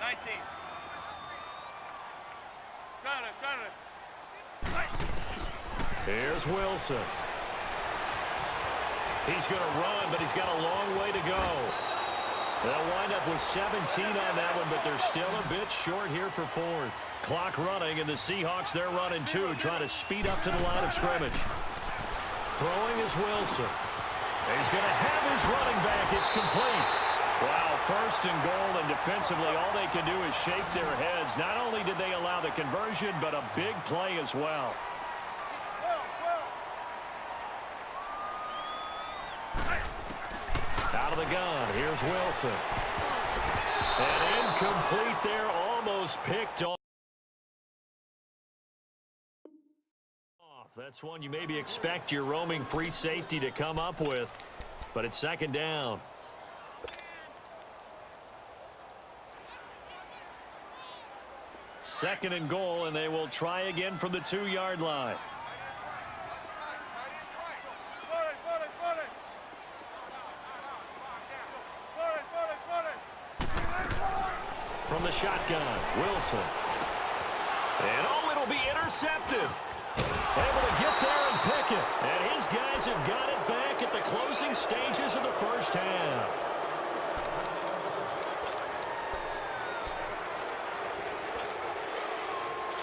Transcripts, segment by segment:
19. Here's Wilson. He's going to run, but he's got a long way to go. They'll wind up with 17 on that one, but they're still a bit short here for fourth. Clock running, and the Seahawks, they're running too, trying to speed up to the line of scrimmage. Throwing is Wilson. He's going to have his running back. It's complete. Wow, first and goal, and defensively, all they can do is shake their heads. Not only did they allow the conversion, but a big play as well. Out of the gun, here's Wilson. And incomplete there, almost picked off. That's one you maybe expect your roaming free safety to come up with, but it's second down. Second and goal, and they will try again from the 2-yard line. From the shotgun, Wilson. And oh, it'll be intercepted. Able to get there and pick it. And his guys have got it back at the closing stages of the first half.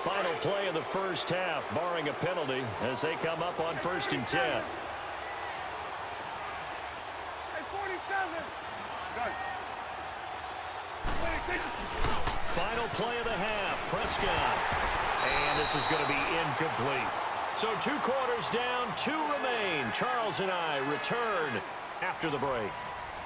Final play of the first half, barring a penalty, as they come up on 1st and 10. Final play of the half, Prescott. And this is going to be incomplete. So 2 quarters down, 2 remain. Charles and I return after the break.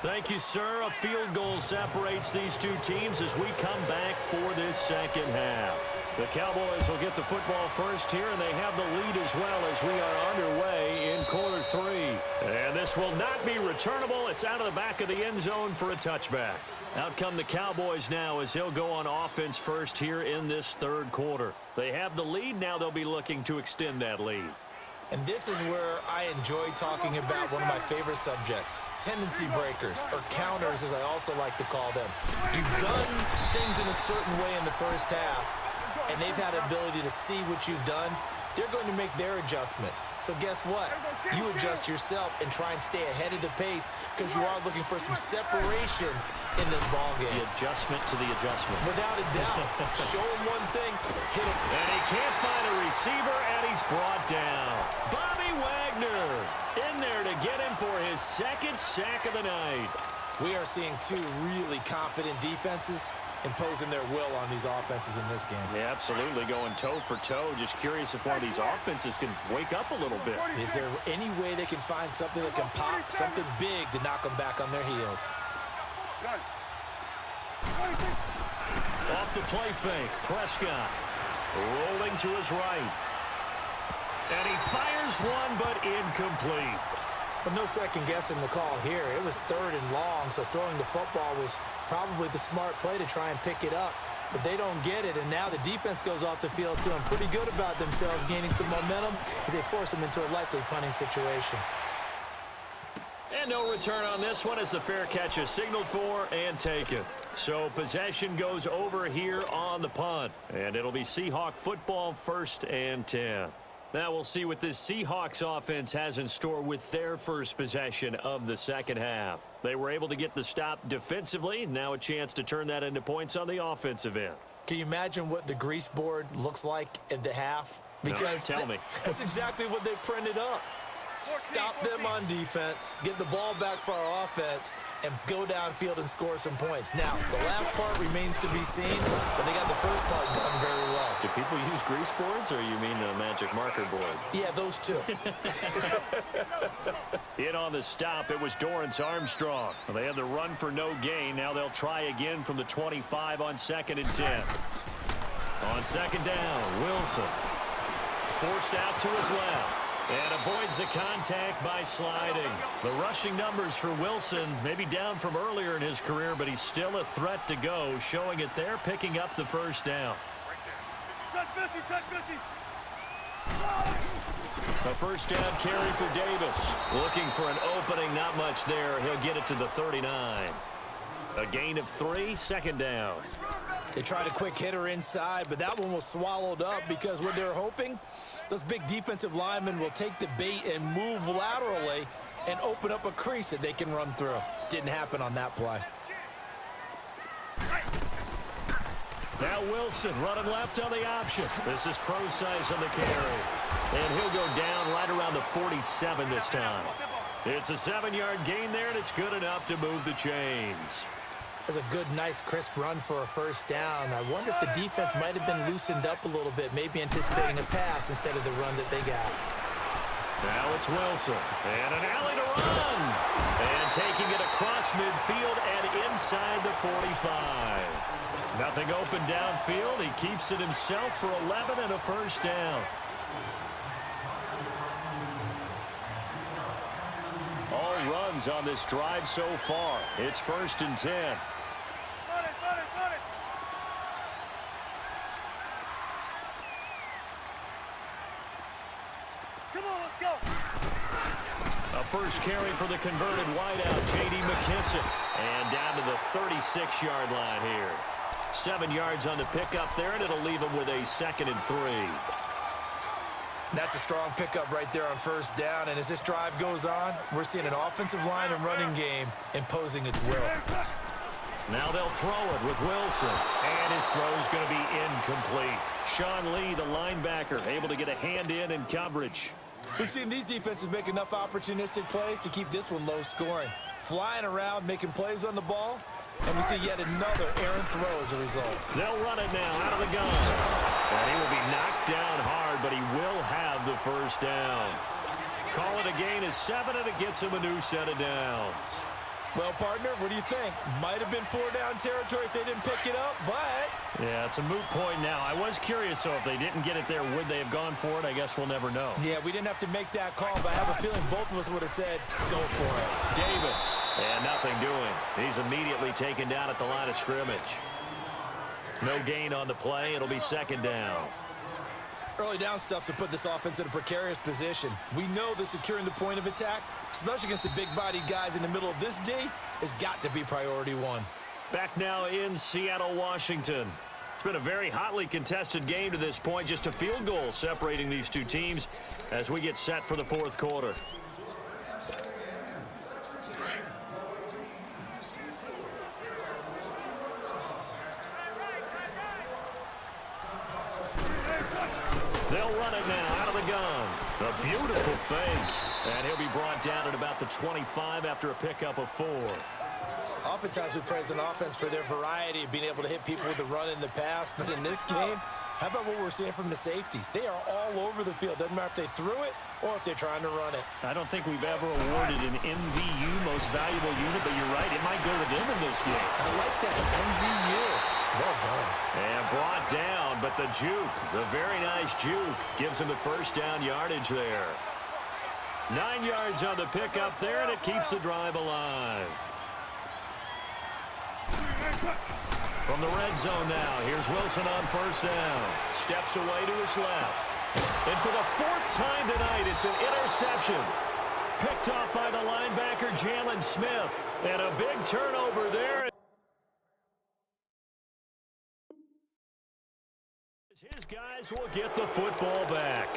Thank you, sir. A field goal separates these two teams as we come back for this second half. The Cowboys will get the football first here, and they have the lead as well as we are underway in quarter 3. And this will not be returnable. It's out of the back of the end zone for a touchback. Out come the Cowboys now as they'll go on offense first here in this 3rd quarter. They have the lead. Now they'll be looking to extend that lead. And this is where I enjoy talking about one of my favorite subjects, tendency breakers, or counters as I also like to call them. You've done things in a certain way in the first half, and they've had the ability to see what you've done. They're going to make their adjustments. So guess what? You adjust yourself and try and stay ahead of the pace because you are looking for some separation in this ball game. The adjustment to the adjustment. Without a doubt. Show him one thing, hit him. And he can't find a receiver, and he's brought down. Bobby Wagner in there to get him for his 2nd sack of the night. We are seeing 2 really confident defenses imposing their will on these offenses in this game. Yeah, absolutely, going toe for toe. Just curious if one of these offenses can wake up a little bit. Is there any way they can find something that can pop, something big to knock them back on their heels? Off the play fake, Prescott rolling to his right. And he fires one, but incomplete. But no second guessing the call here. It was 3rd and long, so throwing the football was probably the smart play to try and pick it up. But they don't get it, and now the defense goes off the field feeling pretty good about themselves, gaining some momentum as they force them into a likely punting situation. And no return on this one as the fair catch is signaled for and taken. So possession goes over here on the punt. And it'll be Seahawk football 1st and 10. Now we'll see what this Seahawks offense has in store with their first possession of the second half. They were able to get the stop defensively. Now a chance to turn that into points on the offensive end. Can you imagine what the grease board looks like at the half? Because no, tell me. That's exactly what they printed up. Stop them on defense, get the ball back for our offense, and go downfield and score some points. Now, the last part remains to be seen, but they got the first part done very well. Do people use grease boards, or you mean magic marker boards? Yeah, those two. In on the stop, it was Dorrance Armstrong. Well, they had the run for no gain. Now they'll try again from the 25 on 2nd and 10. On 2nd down, Wilson. Forced out to his left. And avoids the contact by sliding. The rushing numbers for Wilson may be down from earlier in his career, but he's still a threat to go, showing it there, picking up the first down. A first down carry for Davis. Looking for an opening, not much there. He'll get it to the 39. A gain of 3, 2nd down. They tried a quick hitter inside, but that one was swallowed up because what they're hoping, those big defensive linemen will take the bait and move laterally and open up a crease that they can run through. Didn't happen on that play. Now Wilson running left on the option. This is Procise on the carry. And he'll go down right around the 47 this time. It's a 7-yard gain there, and it's good enough to move the chains. That's a good, nice, crisp run for a first down. I wonder if the defense might have been loosened up a little bit, maybe anticipating a pass instead of the run that they got. Now it's Wilson, and an alley to run. And taking it across midfield and inside the 45. Nothing open downfield. He keeps it himself for 11 and a first down. All runs on this drive so far. It's 1st and 10. A first carry for the converted wideout, J.D. McKissick. And down to the 36-yard line here. 7 yards on the pickup there, and it'll leave him with a 2nd and 3. That's a strong pickup right there on first down. And as this drive goes on, we're seeing an offensive line and running game imposing its will. Now they'll throw it with Wilson. And his throw's going to be incomplete. Sean Lee, the linebacker, able to get a hand in coverage. We've seen these defenses make enough opportunistic plays to keep this one low scoring. Flying around, making plays on the ball. And we see yet another errant throw as a result. They'll run it now out of the gun. And he will be knocked down hard, but he will have the first down. Call it a gain of 7, and it gets him a new set of downs. Well, partner, what do you think? Might have been 4-down territory if they didn't pick it up, but... Yeah, it's a moot point now. I was curious, so if they didn't get it there, would they have gone for it? I guess we'll never know. Yeah, we didn't have to make that call, but I have a feeling both of us would have said, go for it. Davis, and nothing doing. He's immediately taken down at the line of scrimmage. No gain on the play. It'll be 2nd down. Early down stuff to put this offense in a precarious position. We know that securing the point of attack, especially against the big-bodied guys in the middle of this D, has got to be priority 1. Back now in Seattle, Washington. It's been a very hotly contested game to this point. Just a field goal separating these two teams as we get set for the 4th quarter. They'll run it now out of the gun. A beautiful fake. And he'll be brought down at about the 25 after a pickup of 4. Oftentimes we praise an offense for their variety of being able to hit people with the run in the pass. But in this game, how about what we're seeing from the safeties? They are all over the field. Doesn't matter if they threw it or if they're trying to run it. I don't think we've ever awarded an MVU, most valuable unit, but you're right. It might go to them in this game. I like that. MVU. Well done. And brought down, but the juke, the very nice juke, gives him the first down yardage there. 9 yards on the pickup there, and it keeps the drive alive. From the red zone now, here's Wilson on first down. Steps away to his left. And for the 4th time tonight, it's an interception. Picked off by the linebacker, Jalen Smith. And a big turnover there. His guys will get the football back.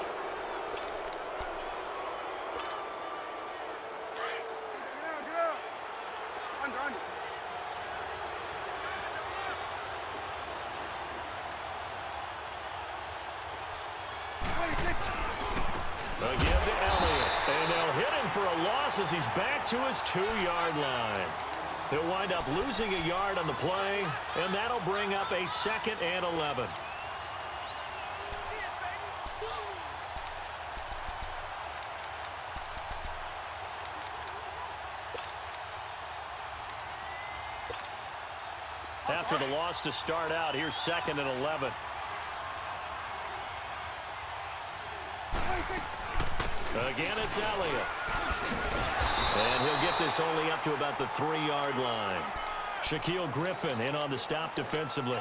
Again to Elliott. And they'll hit him for a loss as he's back to his 2-yard line. He'll wind up losing a yard on the play, and that'll bring up a 2nd and 11. After the loss to start out, here's 2nd and 11. Again, it's Elliott. And he'll get this only up to about the 3-yard line. Shaquille Griffin in on the stop defensively.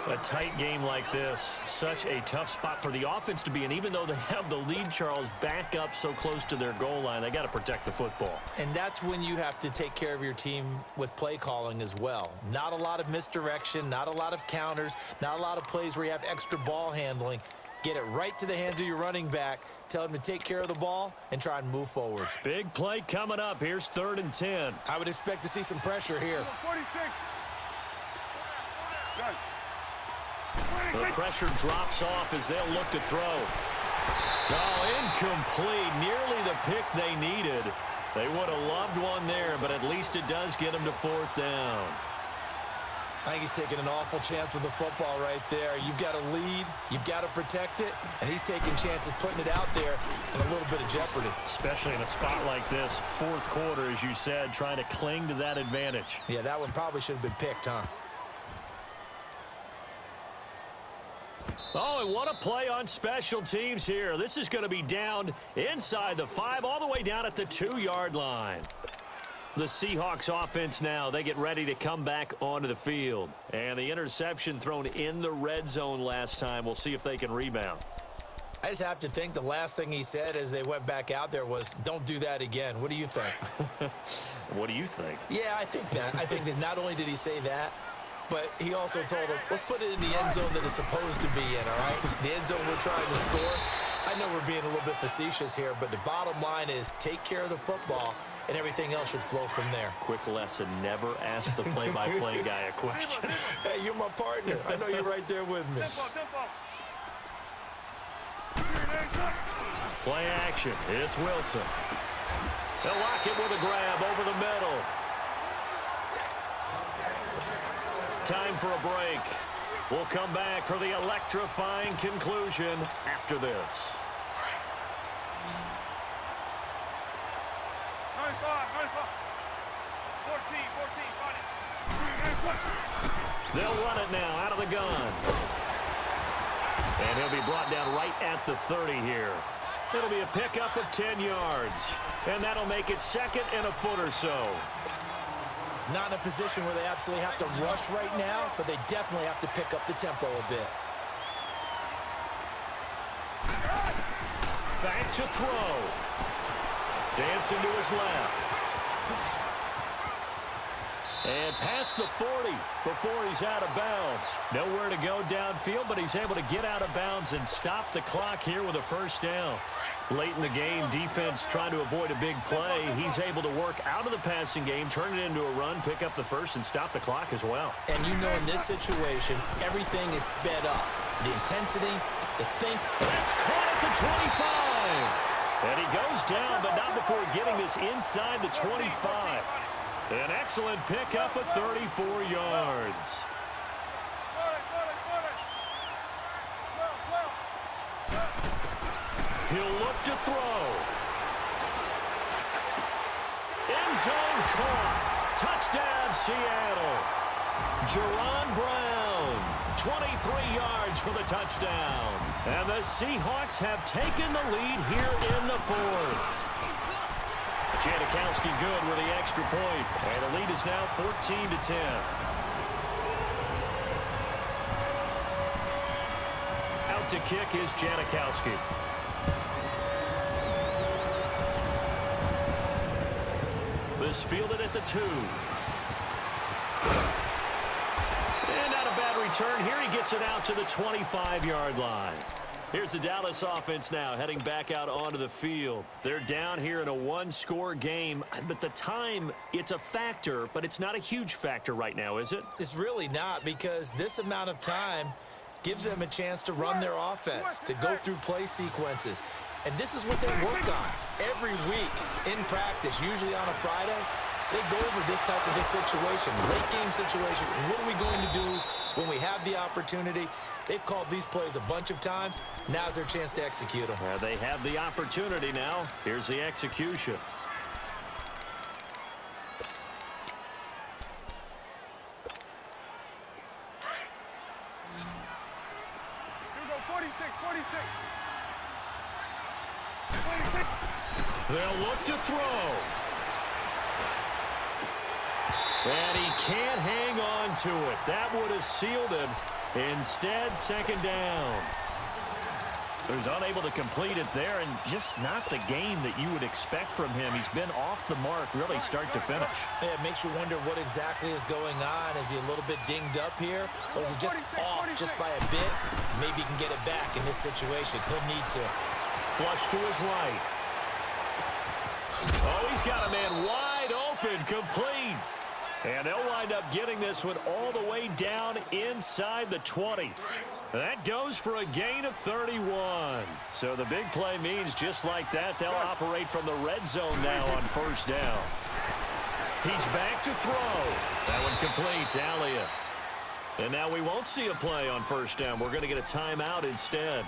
A tight game like this, such a tough spot for the offense to be in. Even though they have the lead, Charles, back up so close to their goal line, they got to protect the football. And that's when you have to take care of your team with play calling as well. Not a lot of misdirection, not a lot of counters, not a lot of plays where you have extra ball handling. Get it right to the hands of your running back, tell him to take care of the ball, and try and move forward. Big play coming up. Here's 3rd and 10. I would expect to see some pressure here. 46. Good. The pressure drops off as they'll look to throw. Oh, incomplete. Nearly the pick they needed. They would have loved one there, but at least it does get them to 4th down. I think he's taking an awful chance with the football right there. You've got to lead, you've got to protect it, and he's taking chances putting it out there in a little bit of jeopardy. Especially in a spot like this, 4th quarter, as you said, trying to cling to that advantage. Yeah, that one probably should have been picked, huh? Oh, and what a play on special teams here. This is going to be down inside the 5, all the way down at the 2-yard line. The Seahawks offense now, they get ready to come back onto the field. And the interception thrown in the red zone last time. We'll see if they can rebound. I just have to think the last thing he said as they went back out there was, don't do that again. What do you think? What do you think? Yeah, I think that. I think that not only did he say that, but he also told him, let's put it in the end zone that it's supposed to be in, all right? The end zone we're trying to score. I know we're being a little bit facetious here, but the bottom line is take care of the football, and everything else should flow from there. Quick lesson, never ask the play-by-play guy a question. Hey, you're my partner. I know you're right there with me. Play action. It's Wilson. They'll lock it with a grab over the middle. Time for a break. We'll come back for the electrifying conclusion after this. 95. 14, They'll run it now out of the gun. And he'll be brought down right at the 30 here. It'll be a pickup of 10 yards. And that'll make it 2nd and a foot or so. Not in a position where they absolutely have to rush right now, but they definitely have to pick up the tempo a bit. Back to throw. Dancing to his left. And past the 40 before he's out of bounds. Nowhere to go downfield, but he's able to get out of bounds and stop the clock here with a 1st down. Late in the game, defense trying to avoid a big play. He's able to work out of the passing game, turn it into a run, pick up the 1st, and stop the clock as well. And you know in this situation, everything is sped up. The intensity, the think. That's caught at the 25. And he goes down, but not before getting this inside the 25. An excellent pickup of 34 yards. He'll look to throw. End zone caught. Touchdown, Seattle. Jerron Brown, 23 yards for the touchdown. And the Seahawks have taken the lead here in the 4th. Janikowski good with the extra point. And the lead is now 14-10. Out to kick is Janikowski. This fielded at the 2. And not a bad return. Here he gets it out to the 25-yard line. Here's the Dallas offense now heading back out onto the field. They're down here in a 1-score game, but the time, it's a factor, but it's not a huge factor right now, is it? It's really not, because this amount of time gives them a chance to run their offense, to go through play sequences. And this is what they work on every week in practice, usually on a Friday. They go over this type of a situation, late game situation. What are we going to do when we have the opportunity? They've called these plays a bunch of times. Now's their chance to execute them. They have the opportunity now. Here's the execution. Here we go, 46. They'll look to throw. And he can't hang on to it. That would have sealed him. Instead, second down. So he's unable to complete it there, and just not the game that you would expect from him. He's been off the mark really start to finish. Yeah, it makes you wonder what exactly is going on. Is he a little bit dinged up here, or is he just off just by a bit? Maybe he can get it back in this situation. He'll need to. Flush to his right. Oh, he's got a man wide open, complete. And they'll wind up getting this one all the way down inside the 20. That goes for a gain of 31. So the big play means just like that, they'll operate from the red zone now on first down. He's back to throw. That one complete to Elliott. And now we won't see a play on first down. We're going to get a timeout instead,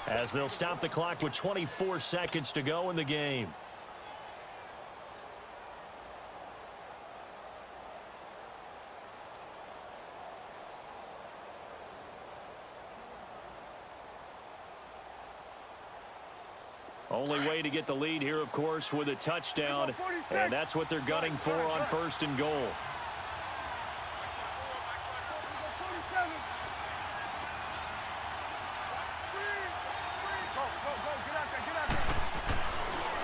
as they'll stop the clock with 24 seconds to go in the game. Only way to get the lead here, of course, with a touchdown, and that's what they're gunning for on first and goal.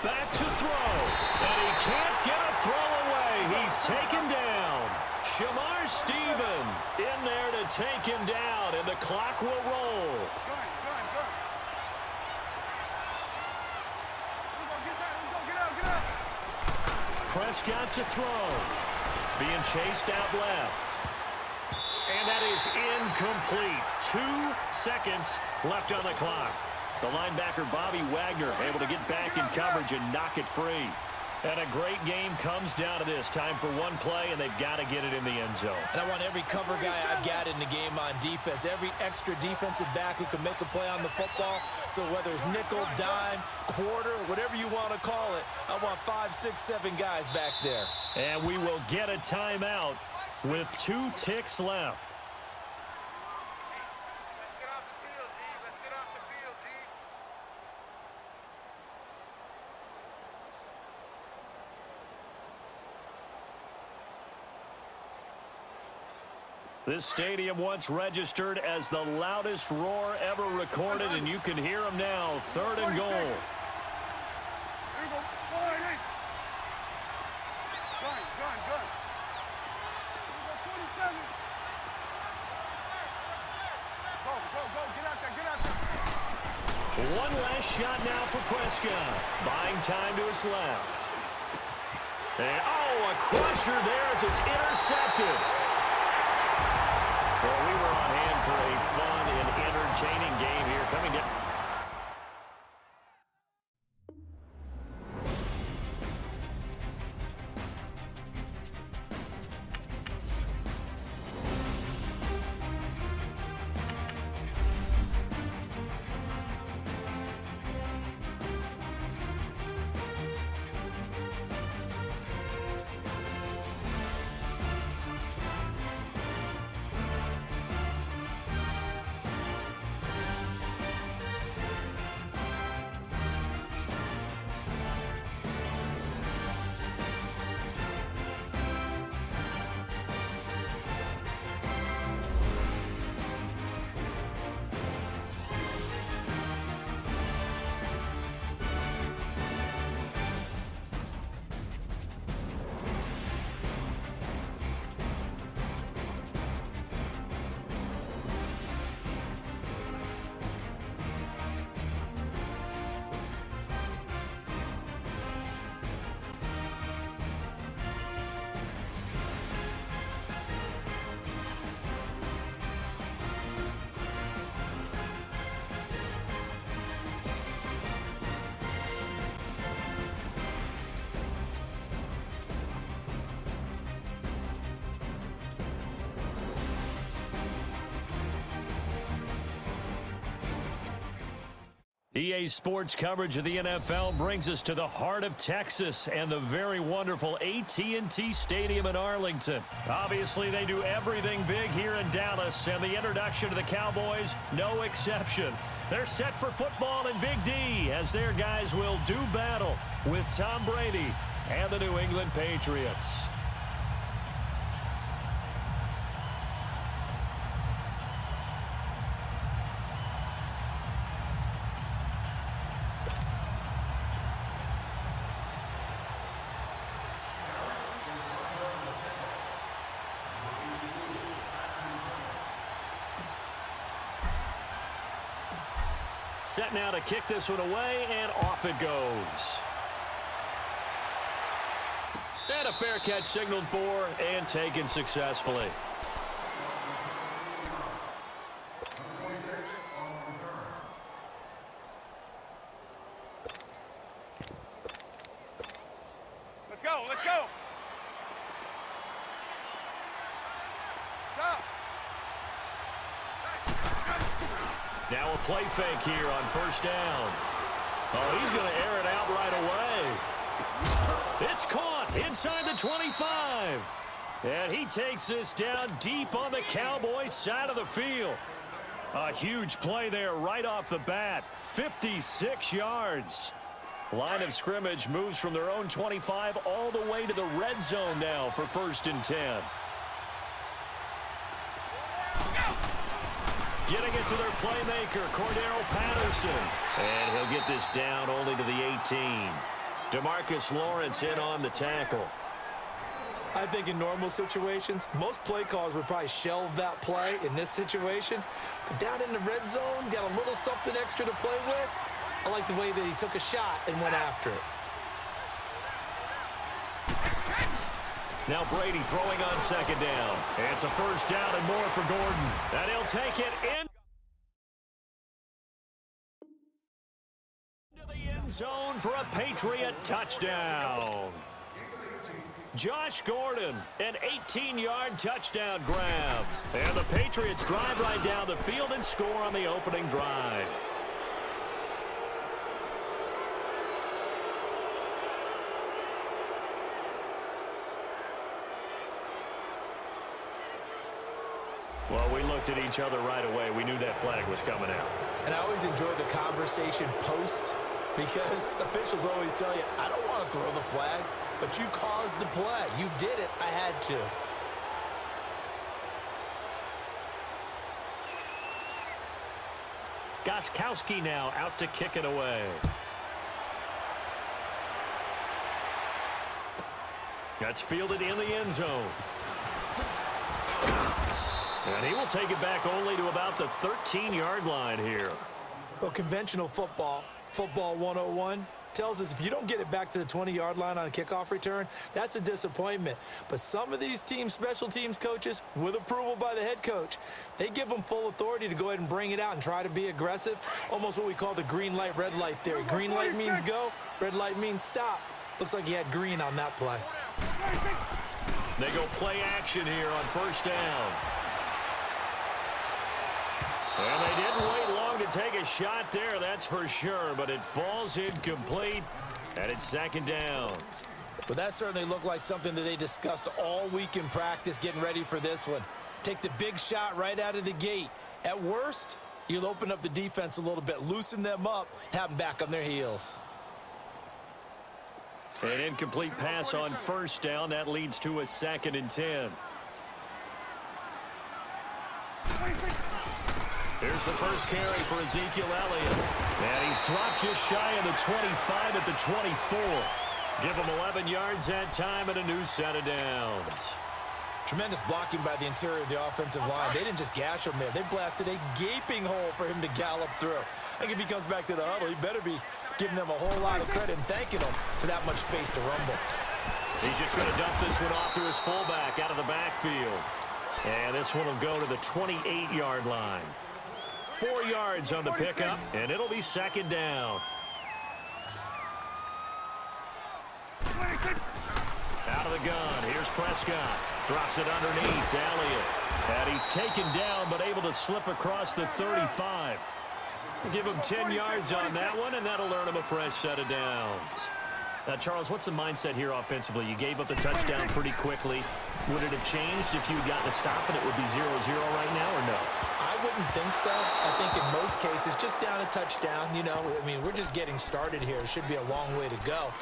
Back to throw, and he can't get a throw away. He's taken down. Shamar Stephen in there to take him down, and the clock will roll. Prescott to throw. Being chased out left. And that is incomplete. 2 seconds left on the clock. The linebacker, Bobby Wagner, able to get back in coverage and knock it free. And a great game comes down to this. Time for one play, and they've got to get it in the end zone. And I want every cover guy I've got in the game on defense, every extra defensive back who can make a play on the football. So whether it's nickel, dime, quarter, whatever you want to call it, I want 5, 6, 7 guys back there. And we will get a timeout with 2 ticks left. This stadium once registered as the loudest roar ever recorded, and you can hear them now. Third and goal. One last shot now for Prescott. Buying time to his left. And, oh, a crusher there as it's intercepted. Well, we were on hand for a fun and entertaining game here coming down. EA Sports coverage of the NFL brings us to the heart of Texas and the very wonderful AT&T Stadium in Arlington. Obviously, they do everything big here in Dallas, and the introduction to the Cowboys, no exception. They're set for football in Big D as their guys will do battle with Tom Brady and the New England Patriots. Set now to kick this one away, and off it goes. And a fair catch signaled for and taken successfully. Let's go, let's go. Stop. Now a play fake here on first down. Oh, he's going to air it out right away. It's caught inside the 25. And he takes this down deep on the Cowboys side of the field. A huge play there right off the bat. 56 yards. Line of scrimmage moves from their own 25 all the way to the red zone now for 1st and 10. Getting it to their playmaker, Cordero Patterson. And he'll get this down only to the 18. DeMarcus Lawrence in on the tackle. I think in normal situations, most play calls would probably shelve that play in this situation. But down in the red zone, got a little something extra to play with. I like the way that he took a shot and went after it. Now Brady throwing on 2nd down. It's a 1st down and more for Gordon. And he'll take it into the end zone for a Patriot touchdown. Josh Gordon, an 18-yard touchdown grab. And the Patriots drive right down the field and score on the opening drive. Well, we looked at each other right away. We knew that flag was coming out. And I always enjoy the conversation post because officials always tell you, I don't want to throw the flag, but you caused the play. You did it. I had to. Gostkowski now out to kick it away. That's fielded in the end zone. And he will take it back only to about the 13-yard line here. Well, conventional football 101, tells us if you don't get it back to the 20-yard line on a kickoff return, that's a disappointment. But some of these teams, special teams coaches, with approval by the head coach, they give them full authority to go ahead and bring it out and try to be aggressive, almost what we call the green light, red light theory. Green light means go, red light means stop. Looks like he had green on that play. They go play action here on 1st down. And they didn't wait long to take a shot there, that's for sure, but it falls incomplete, and it's 2nd down. But that certainly looked like something that they discussed all week in practice getting ready for this one. Take the big shot right out of the gate. At worst, you'll open up the defense a little bit, loosen them up, have them back on their heels. An incomplete pass on 1st down. That leads to a 2nd and 10. Here's the first carry for Ezekiel Elliott. And he's dropped just shy of the 25 at the 24. Give him 11 yards that time and a new set of downs. Tremendous blocking by the interior of the offensive line. They didn't just gash him there. They blasted a gaping hole for him to gallop through. I think if he comes back to the huddle, he better be giving them a whole lot of credit and thanking them for that much space to rumble. He's just going to dump this one off to his fullback out of the backfield. And this one will go to the 28-yard line. 4 yards on the pickup, and it'll be 2nd down. Out of the gun, here's Prescott. Drops it underneath to Elliott. And he's taken down, but able to slip across the 35. Give him 10 yards on that one, and that'll earn him a fresh set of downs. Now, Charles, what's the mindset here offensively? You gave up the touchdown pretty quickly. Would it have changed if you had gotten a stop and it would be 0-0 right now, or no? I wouldn't think so. I think in most cases, just down a touchdown, you know, I mean, we're just getting started here. It should be a long way to go.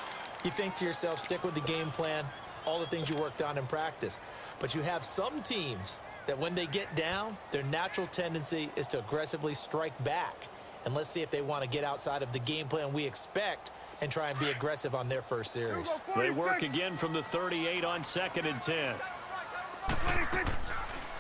You think to yourself, stick with the game plan, all the things you worked on in practice. But you have some teams that when they get down, their natural tendency is to aggressively strike back. And let's see if they want to get outside of the game plan we expect and try and be aggressive on their first series. They work again from the 38 on 2nd and 10.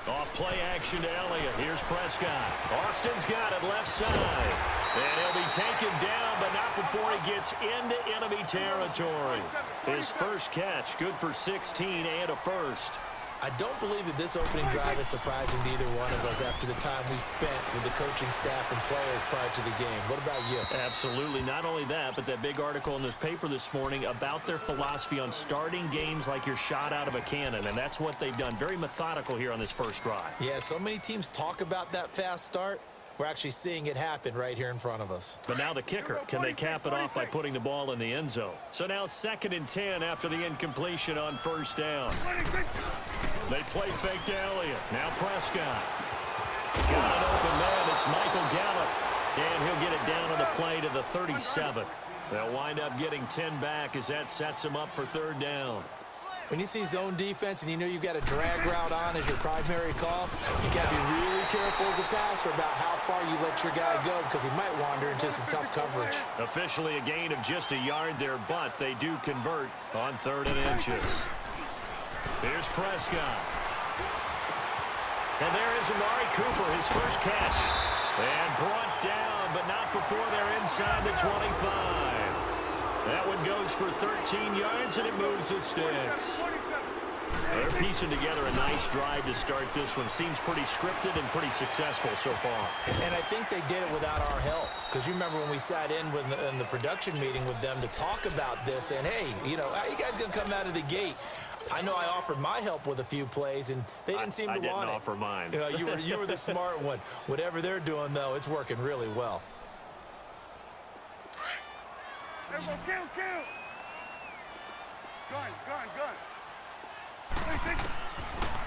Off play action to Elliott. Here's Prescott. Austin's got it left side. And he'll be taken down, but not before he gets into enemy territory. His first catch, good for 16 and a first. I don't believe that this opening drive is surprising to either one of us after the time we spent with the coaching staff and players prior to the game. What about you? Absolutely. Not only that, but that big article in the paper this morning about their philosophy on starting games like you're shot out of a cannon, and that's what they've done. Very methodical here on this first drive. Yeah, so many teams talk about that fast start. We're actually seeing it happen right here in front of us. But now the kicker. Can they cap it off by putting the ball in the end zone? So now 2nd and 10 after the incompletion on first down. They play fake to Elliott. Now Prescott. Got an open man. It's Michael Gallup. And he'll get it down on the play to the 37. They'll wind up getting 10 back as that sets him up for 3rd down. When you see zone defense and you know you've got a drag route on as your primary call, you got to be really careful as a passer about how far you let your guy go because he might wander into some tough coverage. Officially a gain of just a yard there, but they do convert on 3rd and inches. Here's Prescott. And there is Amari Cooper, his first catch. And brought down, but not before they're inside the 25. That one goes for 13 yards, and it moves the sticks. They're piecing together a nice drive to start this one. Seems pretty scripted and pretty successful so far. And I think they did it without our help. Because you remember when we sat in the production meeting with them to talk about this, and, hey, you know, how you guys going to come out of the gate? I know I offered my help with a few plays, and they didn't seem to want it. I didn't offer mine. You know, you were the smart one. Whatever they're doing, though, it's working really well. Everyone, kill! Gun.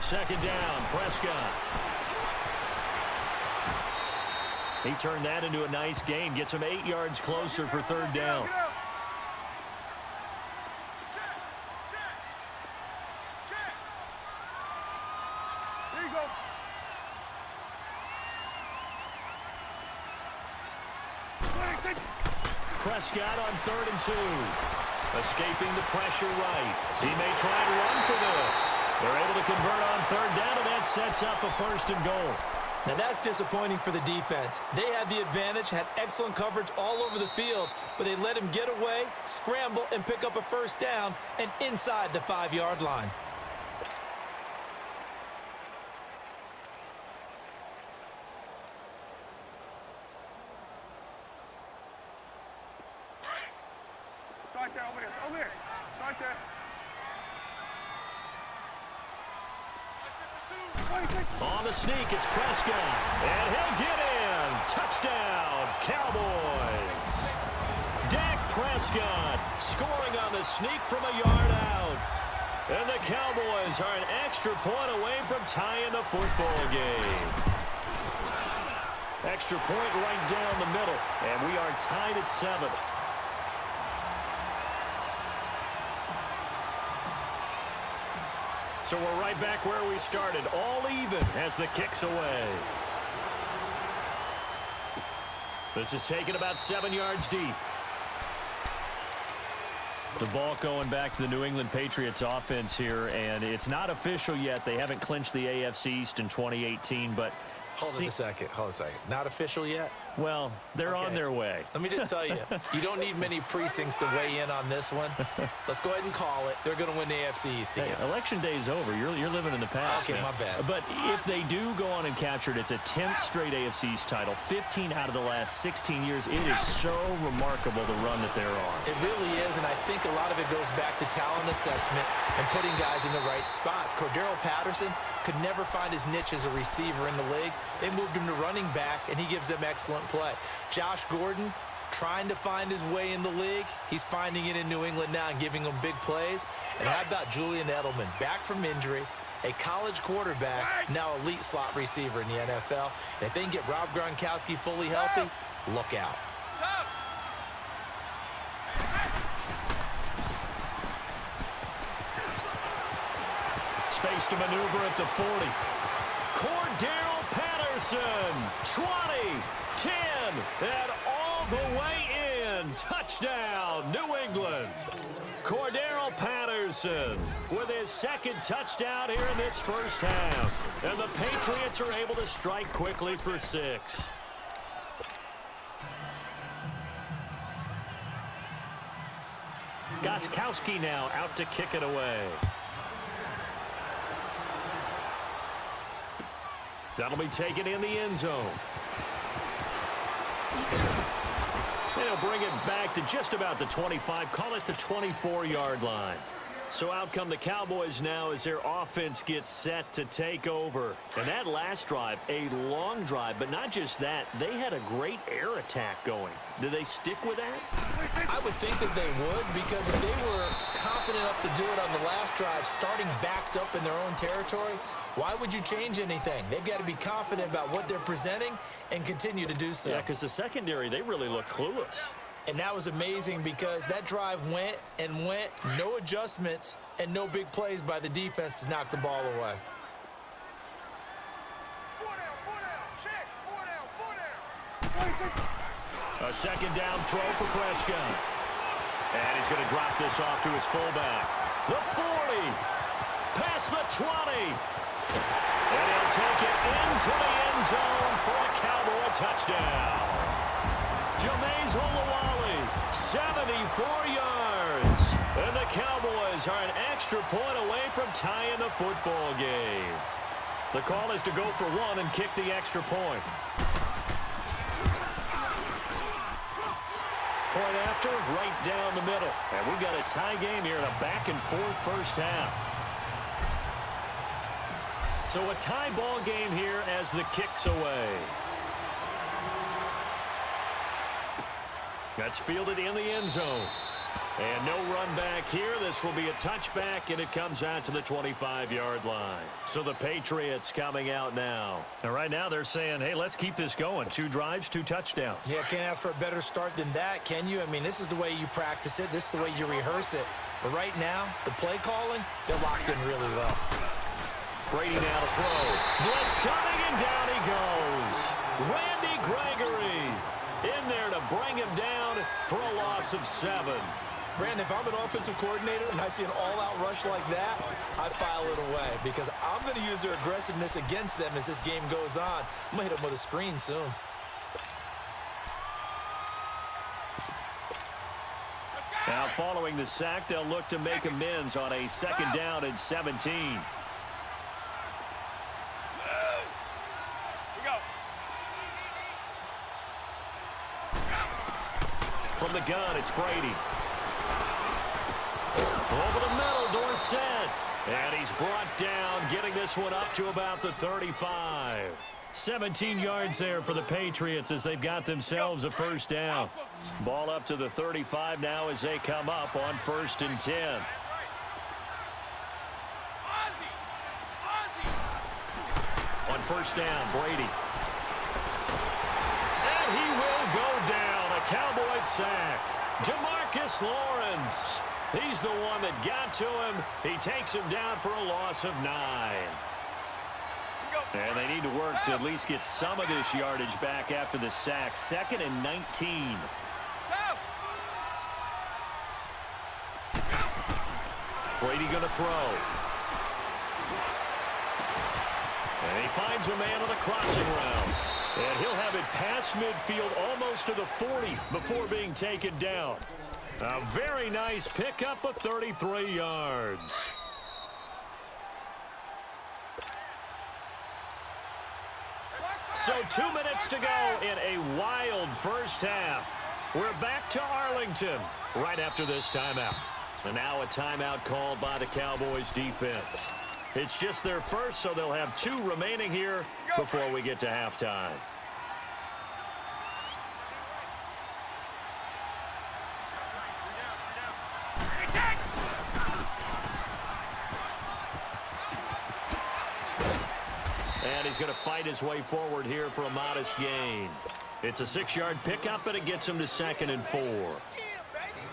2nd down, Prescott. He turned that into a nice gain. Gets him 8 yards closer for 3rd down. There you go. Prescott on 3rd and 2. Escaping the pressure right. He may try and run for this. They're able to convert on 3rd down, and that sets up a 1st and goal. Now that's disappointing for the defense. They had the advantage, had excellent coverage all over the field, but they let him get away, scramble, and pick up a 1st down, and inside the 5-yard line. Start there, over there. Start there. On the sneak, it's Prescott. And he'll get in. Touchdown, Cowboys. Dak Prescott scoring on the sneak from a yard out. And the Cowboys are an extra point away from tying the football game. Extra point right down the middle. And we are tied at 7. So we're right back where we started, all even as the kick's away. This is taken about 7 yards deep. The ball going back to the New England Patriots offense here, and it's not official yet. They haven't clinched the AFC East in 2018, but... Hold a second. Not official yet? Well, they're on their way. Let me just tell you, you don't need many precincts to weigh in on this one. Let's go ahead and call it. They're going to win the AFC East again. Hey, election day is over. You're living in the past. Okay, man. My bad. But if they do go on and capture it, it's a 10th straight AFC East title, 15 out of the last 16 years. It is so remarkable the run that they're on. It really is, and I think a lot of it goes back to talent assessment and putting guys in the right spots. Cordero Patterson could never find his niche as a receiver in the league. They moved him to running back, and he gives them excellent play. Josh Gordon trying to find his way in the league. He's finding it in New England now and giving them big plays. And how about Julian Edelman, back from injury, a college quarterback, now elite slot receiver in the NFL. And if they can get Rob Gronkowski fully healthy, look out. Space to maneuver at the 40. Cordero Patterson, 20, 10, and all the way in. Touchdown, New England. Cordero Patterson with his second touchdown here in this first half. And the Patriots are able to strike quickly for 6. Gostkowski now out to kick it away. That'll be taken in the end zone. They'll bring it back to just about the 25, call it the 24-yard line. So out come the Cowboys now as their offense gets set to take over. And that last drive, a long drive, but not just that, they had a great air attack going. Do they stick with that? I would think that they would, because if they were confident enough to do it on the last drive, starting backed up in their own territory, why would you change anything? They've got to be confident about what they're presenting and continue to do so. Yeah, because the secondary, they really look clueless. And that was amazing because that drive went and went, no adjustments, and no big plays by the defense to knock the ball away. A second down throw for Prescott. And he's going to drop this off to his fullback. The 40. Past the 20. And he'll take it into the end zone for a Cowboy touchdown. Jameis Olawale, 74 yards. And the Cowboys are an extra point away from tying the football game. The call is to go for 1 and kick the extra point. Point after, right down the middle. And we've got a tie game here in a back-and-forth first half. So a tie ball game here as the kick's away. That's fielded in the end zone. And no run back here. This will be a touchback, and it comes out to the 25-yard line. So the Patriots coming out now. And right now they're saying, hey, let's keep this going. 2 drives, 2 touchdowns. Yeah, can't ask for a better start than that, can you? I mean, this is the way you practice it. This is the way you rehearse it. But right now, the play calling, they're locked in really well. Brady now to throw. Blitz coming, and down he goes. Randy Gregory in there to bring him down for a loss of 7. Brandon, if I'm an offensive coordinator and I see an all-out rush like that, I file it away because I'm going to use their aggressiveness against them as this game goes on. I'm going to hit them with a screen soon. Now following the sack, they'll look to make amends on a second down and 17. From the gun, it's Brady. Over the middle, Dorsett. And he's brought down, getting this one up to about the 35. 17 yards there for the Patriots as they've got themselves a first down. Ball up to the 35 now as they come up on 1st and 10. On first down, Brady. And he will go down. A Cowboy sack. Jamarcus Lawrence. He's the one that got to him. He takes him down for a loss of 9. And they need to work to at least get some of this yardage back after the sack. 2nd and 19. Brady going to throw. And he finds a man on the crossing route. And he'll have it past midfield almost to the 40 before being taken down. A very nice pickup of 33 yards. So 2 minutes to go in a wild first half. We're back to Arlington right after this timeout. And now a timeout called by the Cowboys defense. It's just their first, so they'll have 2 remaining here before we get to halftime. And he's going to fight his way forward here for a modest gain. It's a 6-yard pickup, and it gets him to 2nd and 4.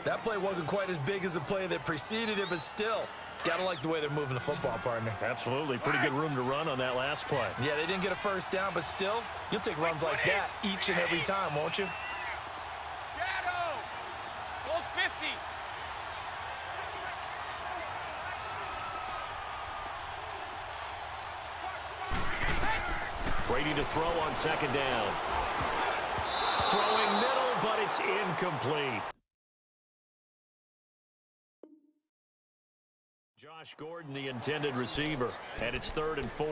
That play wasn't quite as big as the play that preceded it, but still, got to like the way they're moving the football, partner. Absolutely. Pretty good room to run on that last play. Yeah, they didn't get a first down, but still, you'll take runs like that each and every time, won't you? Shadow. Gold 50. Brady to throw on second down. Throwing middle, but it's incomplete. Josh Gordon, the intended receiver, and it's 3rd and 4.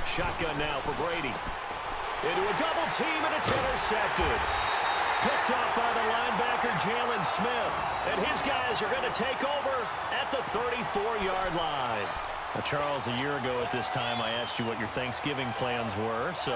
Shotgun now for Brady. Into a double team, and it's intercepted. Picked off by the linebacker, Jalen Smith. And his guys are going to take over at the 34-yard line. Well, Charles, a year ago at this time, I asked you what your Thanksgiving plans were, so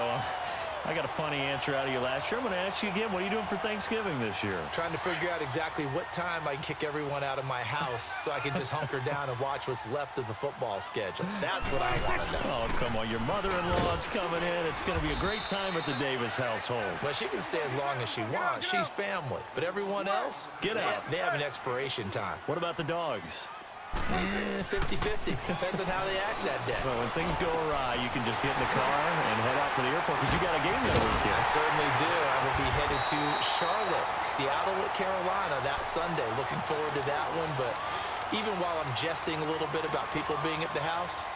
I got a funny answer out of you last year. I'm going to ask you again, what are you doing for Thanksgiving this year? Trying to figure out exactly what time I can kick everyone out of my house so I can just hunker down and watch what's left of the football schedule. That's what I want to know. Oh, come on. Your mother-in-law's coming in. It's going to be a great time at the Davis household. Well, she can stay as long as she wants. She's family. But everyone else, Get out. They have an expiration time. What about the dogs? 50-50. Depends on how they act that day. Well, when things go awry, you can just get in the car and head out for the airport because you got a game that weekend. I certainly do. I will be headed to Charlotte, Seattle, Carolina that Sunday. Looking forward to that one. But even while I'm jesting a little bit about people being at the house,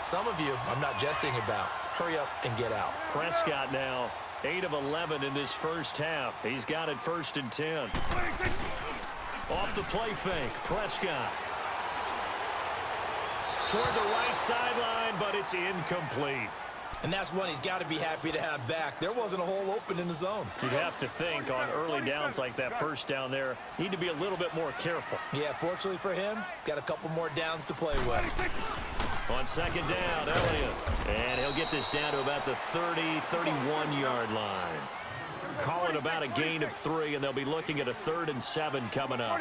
some of you I'm not jesting about. Hurry up and get out. Prescott now, 8 of 11 in this first half. He's got it 1st and 10. Off the play fake, Prescott. Toward the right sideline, but it's incomplete. And that's one he's got to be happy to have back. There wasn't a hole open in the zone. You'd have to think on early downs like that first down there, need to be a little bit more careful. Yeah, fortunately for him, got a couple more downs to play with. On second down, Elliott. And he'll get this down to about the 30, 31-yard line. Call it about a gain of 3, and they'll be looking at a 3rd and 7 coming up.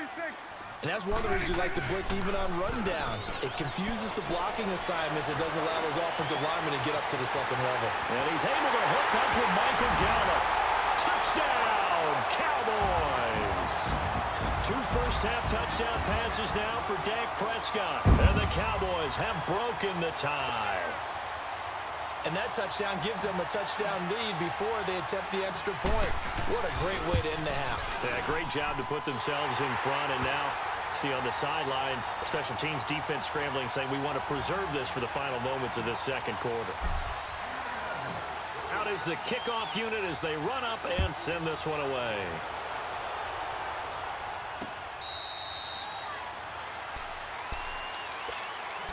And that's one of the reasons you like to blitz even on rundowns. It confuses the blocking assignments. It doesn't allow those offensive linemen to get up to the second level. And he's able to hook up with Michael Gallup. Touchdown, Cowboys! 2 first-half touchdown passes now for Dak Prescott. And the Cowboys have broken the tie. And that touchdown gives them a touchdown lead before they attempt the extra point. What a great way to end the half. Yeah, great job to put themselves in front. And now, see on the sideline, special teams defense scrambling, saying we want to preserve this for the final moments of this second quarter. Out is the kickoff unit as they run up and send this one away.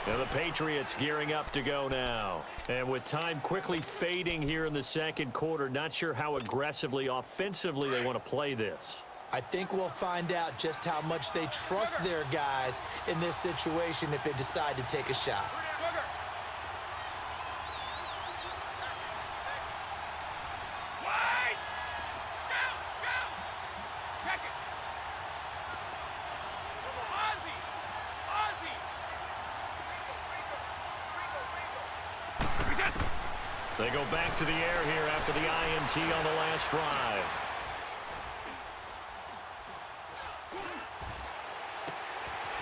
And the Patriots gearing up to go now. And with time quickly fading here in the second quarter, not sure how aggressively, offensively they want to play this. I think we'll find out just how much they trust their guys in this situation if they decide to take a shot. They go back to the air here after the INT on the last drive.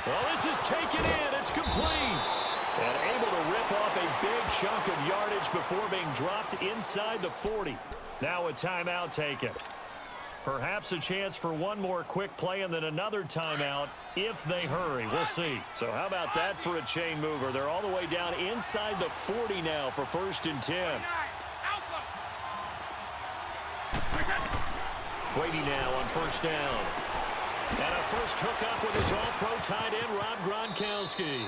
Well, this is taken in. It's complete. And able to rip off a big chunk of yardage before being dropped inside the 40. Now a timeout taken. Perhaps a chance for one more quick play and then another timeout if they hurry. We'll see. So how about that for a chain mover? They're all the way down inside the 40 now for 1st and 10. Brady now on 1st down. And a first hookup with his all-pro tight end, Rob Gronkowski.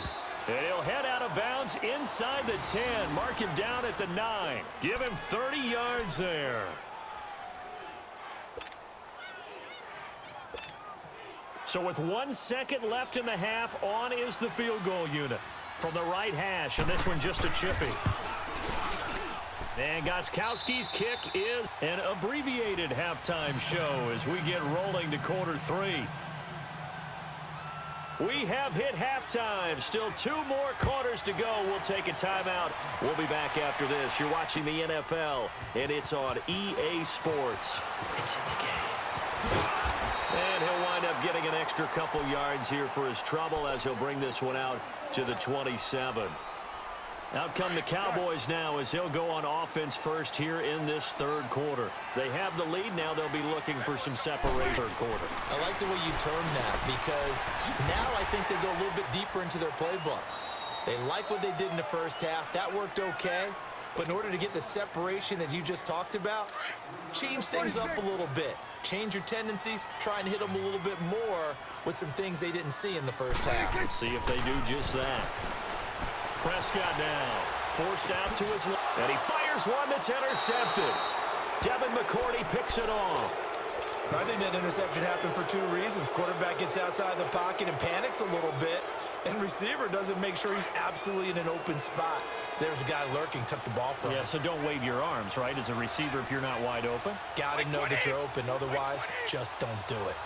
And he'll head out of bounds inside the 10. Mark him down at the 9. Give him 30 yards there. So with 1 second left in the half, on is the field goal unit from the right hash, and this one just a chippy. And Gostkowski's kick is an abbreviated halftime show as we get rolling to quarter 3. We have hit halftime. Still 2 more quarters to go. We'll take a timeout. We'll be back after this. You're watching the NFL, and it's on EA Sports. It's in the game. And he'll wind up getting an extra couple yards here for his trouble as he'll bring this one out to the 27. Out come the Cowboys now as they'll go on offense first here in this third quarter. They have the lead. Now they'll be looking for some separation third quarter. I like the way you term that because now I think they go a little bit deeper into their playbook. They like what they did in the first half. That worked okay. But in order to get the separation that you just talked about, change things up a little bit. Change your tendencies, try and hit them a little bit more with some things they didn't see in the first half. Let's see if they do just that. Prescott now, forced out to his left, and he fires one that's intercepted. Devin McCourty picks it off. I think that interception happened for two reasons. Quarterback gets outside the pocket and panics a little bit, and receiver doesn't make sure he's absolutely in an open spot. So there's a guy lurking, took the ball from him. Yeah, so don't wave your arms, right, as a receiver if you're not wide open. Got to know that you're open. Otherwise, just don't do it.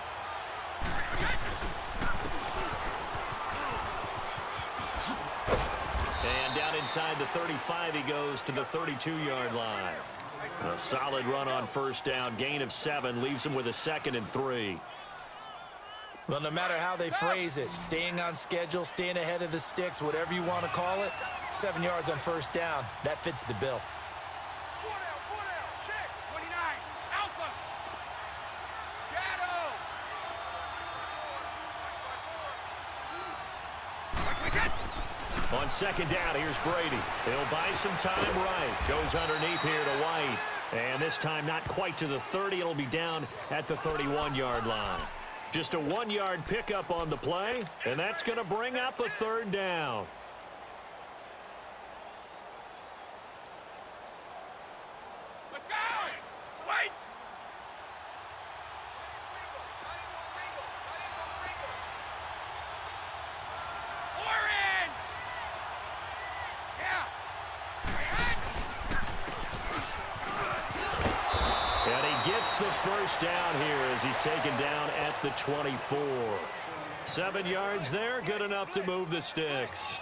And down inside the 35, he goes to the 32-yard line. A solid run on first down. Gain of 7 leaves him with a 2nd and 3. Well, no matter how they phrase it, staying on schedule, staying ahead of the sticks, whatever you want to call it, 7 yards on first down, that fits the bill. Check. 29. Alpha. Shadow. On second down, here's Brady. He'll buy some time right. Goes underneath here to White. And this time not quite to the 30. It'll be down at the 31-yard line. Just a 1-yard pickup on the play, and that's going to bring up a third down. Let's go. Wait. Orange. Yeah. And he gets the first down here as he's taken down at the 24. 7 yards there, good enough to move the sticks.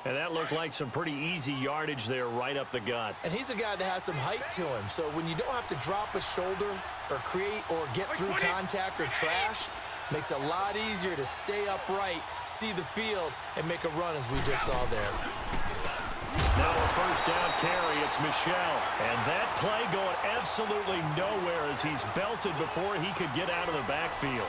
And that looked like some pretty easy yardage there right up the gut. And he's a guy that has some height to him, so when you don't have to drop a shoulder or create or get through contact or trash, makes it a lot easier to stay upright, see the field, and make a run as we just saw there. Now a first down carry, it's Michel. And that play going absolutely nowhere as he's belted before he could get out of the backfield.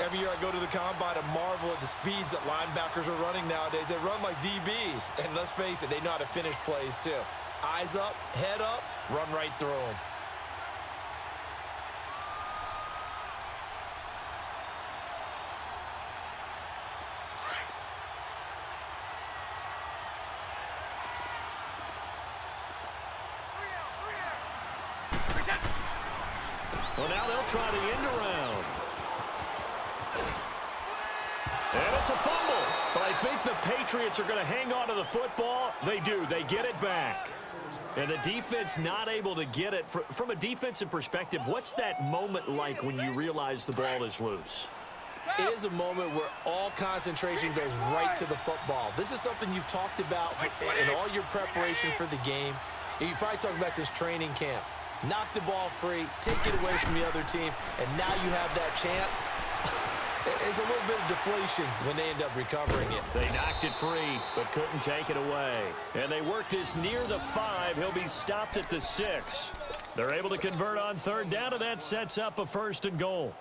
Every year I go to the combine and marvel at the speeds that linebackers are running nowadays. They run like DBs. And let's face it, they know how to finish plays too. Eyes up, head up, run right through them. Well, now they'll try the end around. And it's a fumble. But I think the Patriots are going to hang on to the football. They do. They get it back. And the defense not able to get it. From a defensive perspective, what's that moment like when you realize the ball is loose? It is a moment where all concentration goes right to the football. This is something you've talked about in all your preparation for the game. And you probably talked about since training camp. Knock the ball free, take it away from the other team, and now you have that chance. There's a little bit of deflation when they end up recovering it. They knocked it free, but couldn't take it away. And they work this near the 5. He'll be stopped at the 6. They're able to convert on third down, and that sets up a 1st and goal.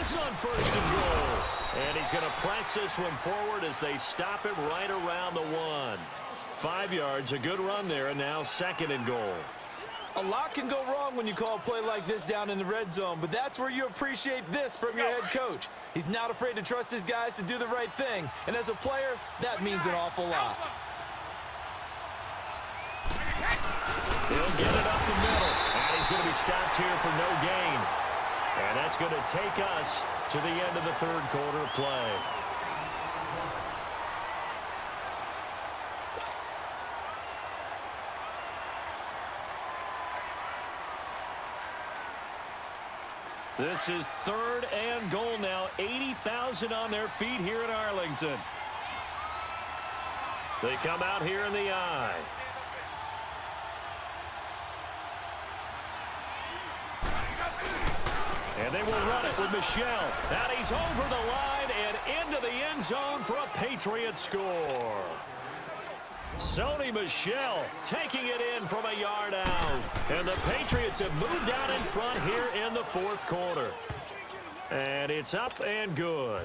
On 1st and goal. And he's going to press this one forward as they stop him right around the 1. 5 yards, a good run there, and now 2nd and goal. A lot can go wrong when you call a play like this down in the red zone, but that's where you appreciate this from your head coach. He's not afraid to trust his guys to do the right thing, and as a player, that means an awful lot. He'll get it up the middle, and he's going to be stopped here for no gain. And that's going to take us to the end of the third quarter of play. This is 3rd and goal now. 80,000 on their feet here in Arlington. They come out here in the I. And they will run it with Michel. And he's over the line and into the end zone for a Patriot score. Sony Michel taking it in from a yard out. And the Patriots have moved out in front here in the fourth quarter. And it's up and good.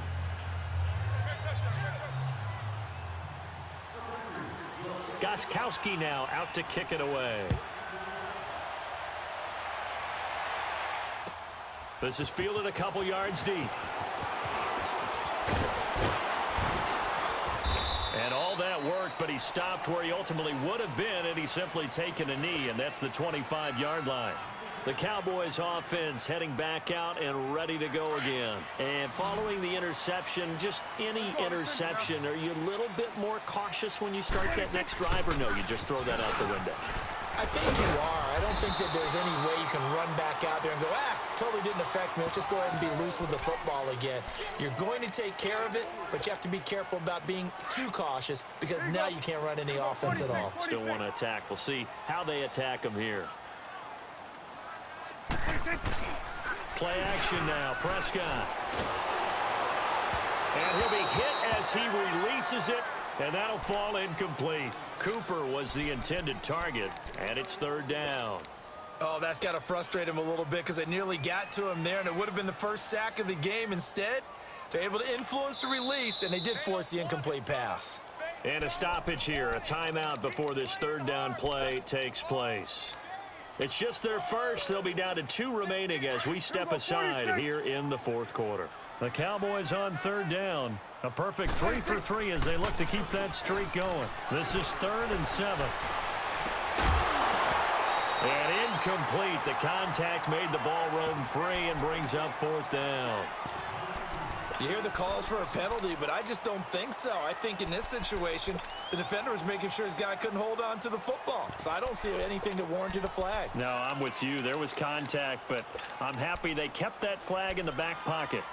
Gostkowski now out to kick it away. This is fielded a couple yards deep. And all that worked, but he stopped where he ultimately would have been had he simply taken a knee, and that's the 25-yard line. The Cowboys offense heading back out and ready to go again. And following the interception, just any interception, are you a little bit more cautious when you start that next drive, or no, you just throw that out the window? I think you are. I don't think that there's any way you can run back out there and go, totally didn't affect me. Let's just go ahead and be loose with the football again. You're going to take care of it, but you have to be careful about being too cautious because now you can't run any offense at all. Still want to attack. We'll see how they attack them here. Play action now, Prescott. And he'll be hit as he releases it, and that'll fall incomplete. Cooper was the intended target, and it's third down. Oh, that's got to frustrate him a little bit because they nearly got to him there, and it would have been the first sack of the game. Instead, they're able to influence the release, and they did force the incomplete pass. And a stoppage here, a timeout before this third down play takes place. It's just their first. They'll be down to 2 remaining as we step aside here in the fourth quarter. The Cowboys on third down. A perfect 3 for 3 as they look to keep that streak going. This is 3rd and 7. And incomplete. The contact made the ball roam free and brings up 4th down. You hear the calls for a penalty, but I just don't think so. I think in this situation, the defender was making sure his guy couldn't hold on to the football. So I don't see anything that warranted a flag. No, I'm with you. There was contact, but I'm happy they kept that flag in the back pocket.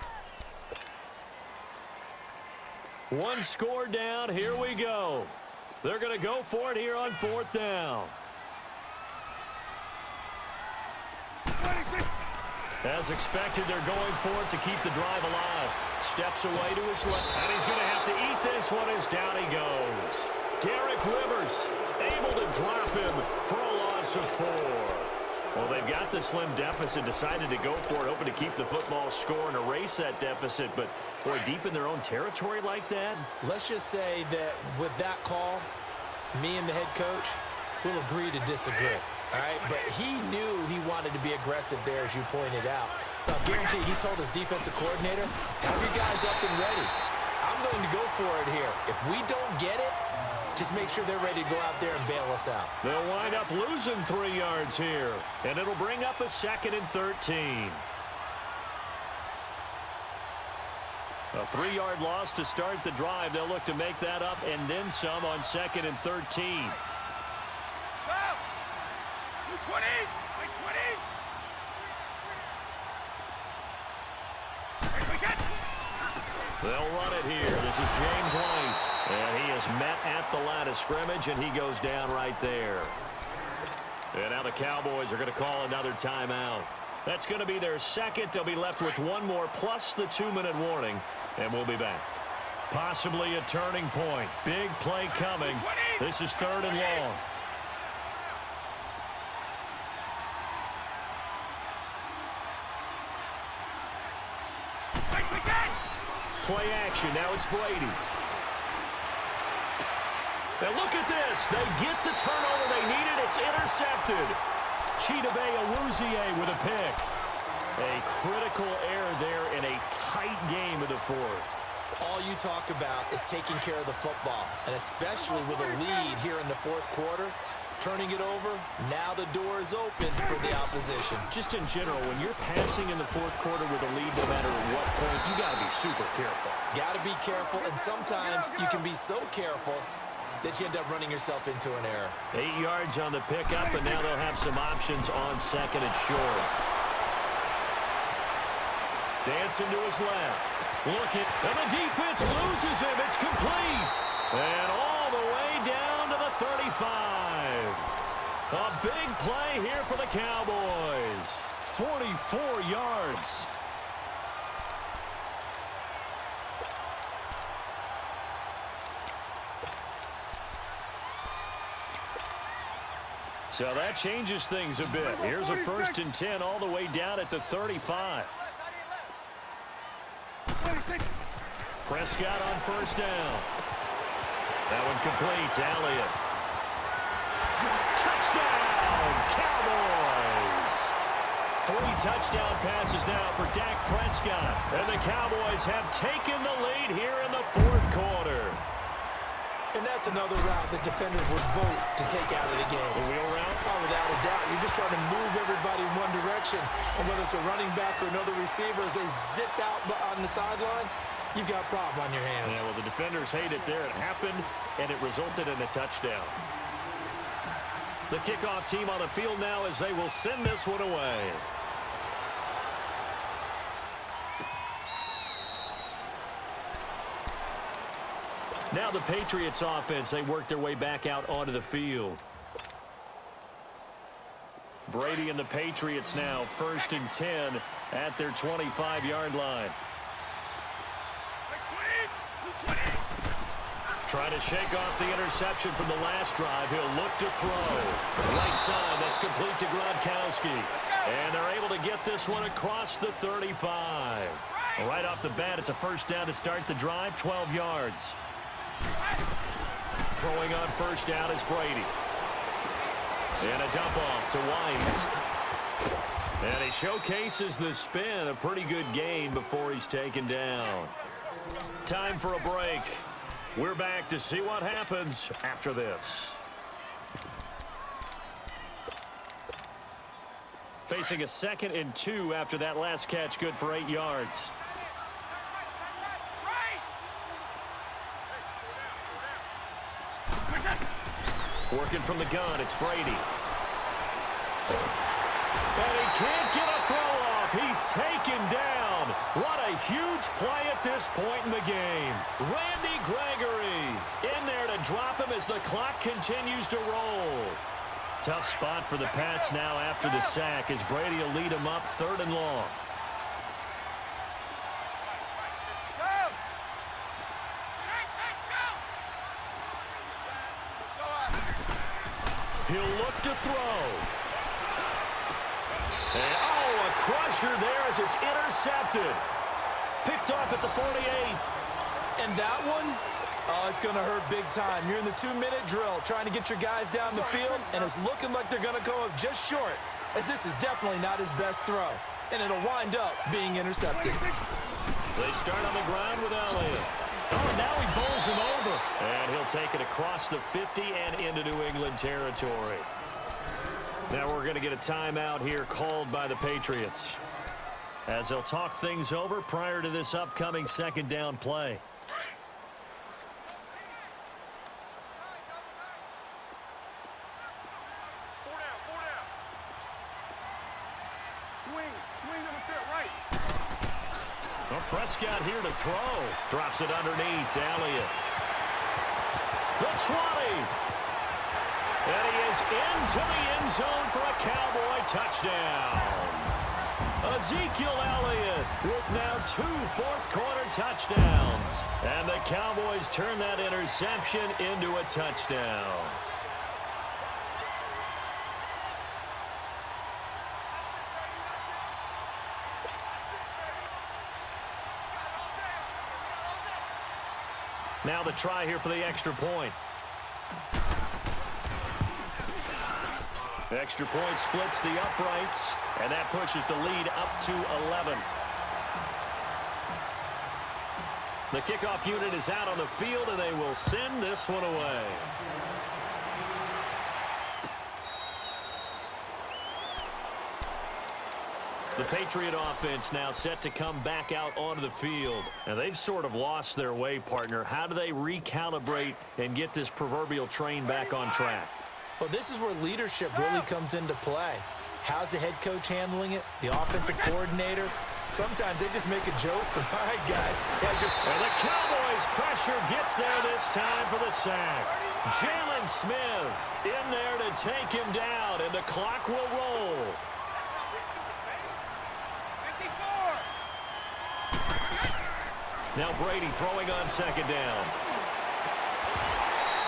One score down. Here we go. They're going to go for it here on 4th down. As expected, they're going for it to keep the drive alive. Steps away to his left, and he's going to have to eat this one as down he goes. Derek Rivers able to drop him for a loss of 4. Well, they've got the slim deficit, decided to go for it, hoping to keep the football score and erase that deficit, but boy, deep in their own territory like that. Let's just say that with that call, me and the head coach will agree to disagree. All right, but he knew he wanted to be aggressive there, as you pointed out. So I guarantee he told his defensive coordinator, have your guys up and ready. I'm going to go for it here. If we don't get it, just make sure they're ready to go out there and bail us out. They'll wind up losing 3 yards here, and it'll bring up a 2nd and 13. A 3-yard loss to start the drive. They'll look to make that up and then some on 2nd and 13. 20! 20! They'll run it here. This is James White. And he is met at the line of scrimmage, and he goes down right there. And now the Cowboys are going to call another timeout. That's going to be their second. They'll be left with 1 more plus the 2-minute warning, and we'll be back. Possibly a turning point. Big play coming. This is 3rd and long. Play action. Now it's Brady. Now look at this. They get the turnover they needed. It's intercepted. Chidobe Awuzie with a pick. A critical error there in a tight game of the 4th. All you talk about is taking care of the football, and especially with a lead here in the 4th quarter. Turning it over, now the door is open for the opposition. Just in general, when you're passing in the 4th quarter with a lead, no matter what point, you got to be super careful. Got to be careful, and sometimes you can be so careful that you end up running yourself into an error. 8 yards on the pickup, and now they'll have some options on 2nd and short. Dancing to his left. Look at, and the defense loses him. It's complete. And all the way play here for the Cowboys. 44 yards. So that changes things a bit. Here's a 1st and 10 all the way down at the 35. Prescott on 1st down. That one complete to Elliott. Touchdown, Cowboys! 3 touchdown passes now for Dak Prescott. And the Cowboys have taken the lead here in the 4th quarter. And that's another route that defenders would vote to take out of the game. A wheel route? Oh, without a doubt. You're just trying to move everybody in one direction. And whether it's a running back or another receiver, as they zip out on the sideline, you've got a problem on your hands. Yeah, well, the defenders hate it there. It happened, and it resulted in a touchdown. The kickoff team on the field now as they will send this one away. Now the Patriots offense, they work their way back out onto the field. Brady and the Patriots now 1st and 10 at their 25-yard line. Trying to shake off the interception from the last drive. He'll look to throw. Right side, that's complete to Gronkowski. And they're able to get this one across the 35. Right off the bat, it's a 1st down to start the drive, 12 yards. Throwing on 1st down is Brady. And a dump off to White. And he showcases the spin. A pretty good gain before he's taken down. Time for a break. We're back to see what happens after this. Facing a 2nd and 2 after that last catch, good for 8 yards. Working from the gun, it's Brady. And he can't get a throw off. He's taken down. What a huge play at this point in the game. Randy Gregory in there to drop him as the clock continues to roll. Tough spot for the Pats now after the sack as Brady will lead him up 3rd and long. He'll look to throw. And, a crusher there as it's intercepted. Picked off at the 48. And that one, it's going to hurt big time. You're in the 2-minute drill trying to get your guys down the field, and it's looking like they're going to go up just short, as this is definitely not his best throw. And it'll wind up being intercepted. They start on the ground with Elliott. Oh, now he bowls him over. And he'll take it across the 50 and into New England territory. Now we're going to get a timeout here called by the Patriots, as they'll talk things over prior to this upcoming 2nd down play. Well, Prescott here to throw. Drops it underneath to Elliott. The 20. And he is into the end zone for a Cowboy touchdown. Ezekiel Elliott with now 2 fourth-quarter touchdowns. And the Cowboys turn that interception into a touchdown. Now the try here for the extra point. The extra point splits the uprights, and that pushes the lead up to 11. The kickoff unit is out on the field, and they will send this one away. The Patriot offense now set to come back out onto the field. And they've sort of lost their way, partner. How do they recalibrate and get this proverbial train back on track? Well, this is where leadership really comes into play. How's the head coach handling it? The offensive coordinator? Sometimes they just make a joke. All right, guys. And the Cowboys' pressure gets there this time for the sack. Jalen Smith in there to take him down, and the clock will roll. 54. Now Brady throwing on second down.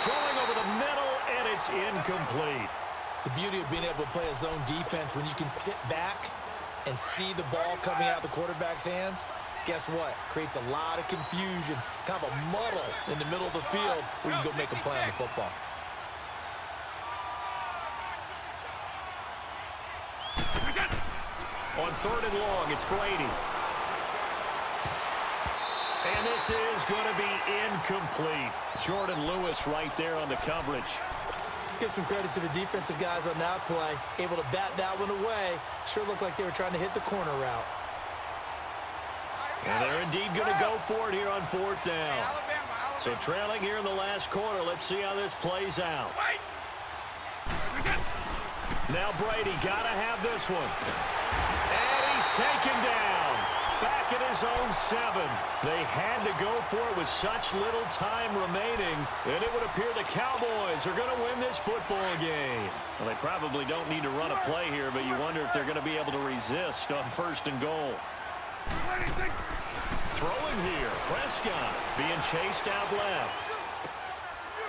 Throwing over the middle, and it's incomplete. The beauty of being able to play a zone defense when you can sit back and see the ball coming out of the quarterback's hands, guess what? Creates a lot of confusion, kind of a muddle in the middle of the field where you can go make a play on the football. On third and long, it's Brady. And this is going to be incomplete. Jordan Lewis right there on the coverage. Let's give some credit to the defensive guys on that play. Able to bat that one away. Sure looked like they were trying to hit the corner route. And they're indeed going to go for it here on fourth down. So trailing here in the last quarter. Let's see how this plays out. Now Brady got to have this one. And he's taken down. Back at his own 7. They had to go for it with such little time remaining, and it would appear the Cowboys are going to win this football game. Well, they probably don't need to run a play here, but you wonder if they're going to be able to resist on first and goal. Throwing here, Prescott being chased out left.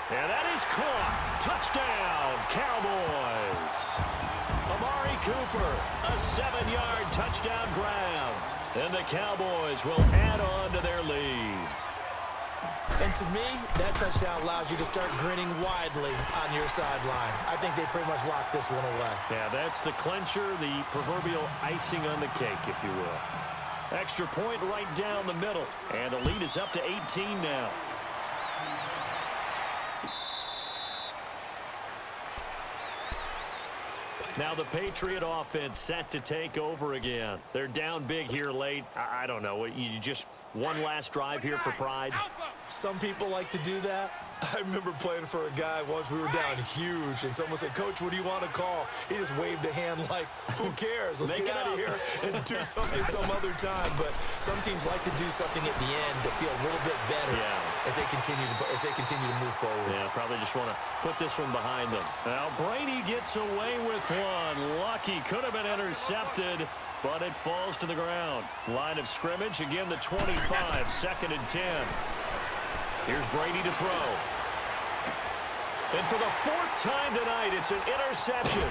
And that is caught. Touchdown, Cowboys. Amari Cooper, a 7-yard touchdown grab. And the Cowboys will add on to their lead. And to me, that touchdown allows you to start grinning widely on your sideline. I think they pretty much locked this one away. Yeah, that's the clincher, the proverbial icing on the cake, if you will. Extra point right down the middle. And the lead is up to 18 now. Now the Patriot offense set to take over again. They're down big here late. I don't know. You just one last drive here for pride? Some people like to do that. I remember playing for a guy once. We were down huge, and someone said, "Coach, what do you want to call?" He just waved a hand like, "Who cares? Let's get out of here and do something some other time." But some teams like to do something at the end to feel a little bit better as they continue to move forward. Yeah, probably just want to put this one behind them. Now Brady gets away with one. Lucky, could have been intercepted, but it falls to the ground. Line of scrimmage, again the 25, 2nd and 10. Here's Brady to throw. And for the 4th time tonight, it's an interception.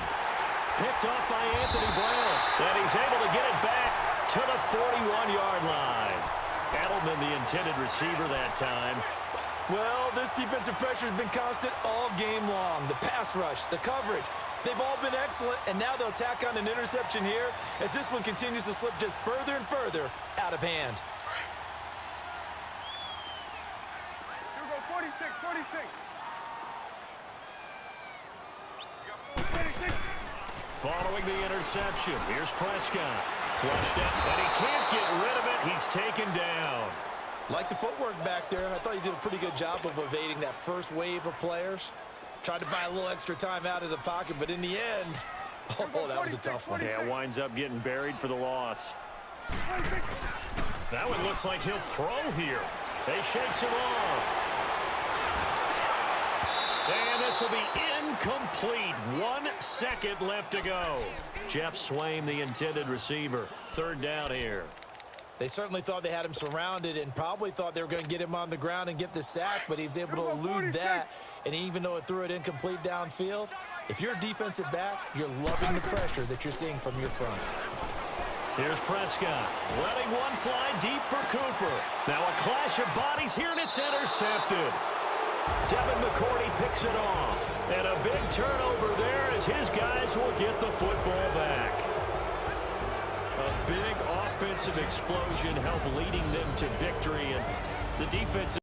Picked off by Anthony Brown. And he's able to get it back to the 41-yard line. Edelman, the intended receiver that time. Well, this defensive pressure has been constant all game long. The pass rush, the coverage, they've all been excellent, and now they'll tack on an interception here as this one continues to slip just further and further out of hand. 46, 46. Following the interception, here's Prescott. Flushed out, but he can't get rid of it. He's taken down. Like the footwork back there, and I thought he did a pretty good job of evading that first wave of players. Tried to buy a little extra time out of the pocket, but in the end, oh, that was a tough one. Yeah, winds up getting buried for the loss. That one looks like he'll throw here. They shakes him off. And this will be incomplete. 1 second left to go. Jeff Swaim, the intended receiver. 3rd down here. They certainly thought they had him surrounded and probably thought they were going to get him on the ground and get the sack, but he was able to elude that. And even though it threw it incomplete downfield, if you're a defensive back, you're loving the pressure that you're seeing from your front. Here's Prescott, letting one fly deep for Cooper. Now a clash of bodies here, and it's intercepted. Devin McCourty picks it off. And a big turnover there as his guys will get the football back. A big offensive explosion helped leading them to victory, and the defense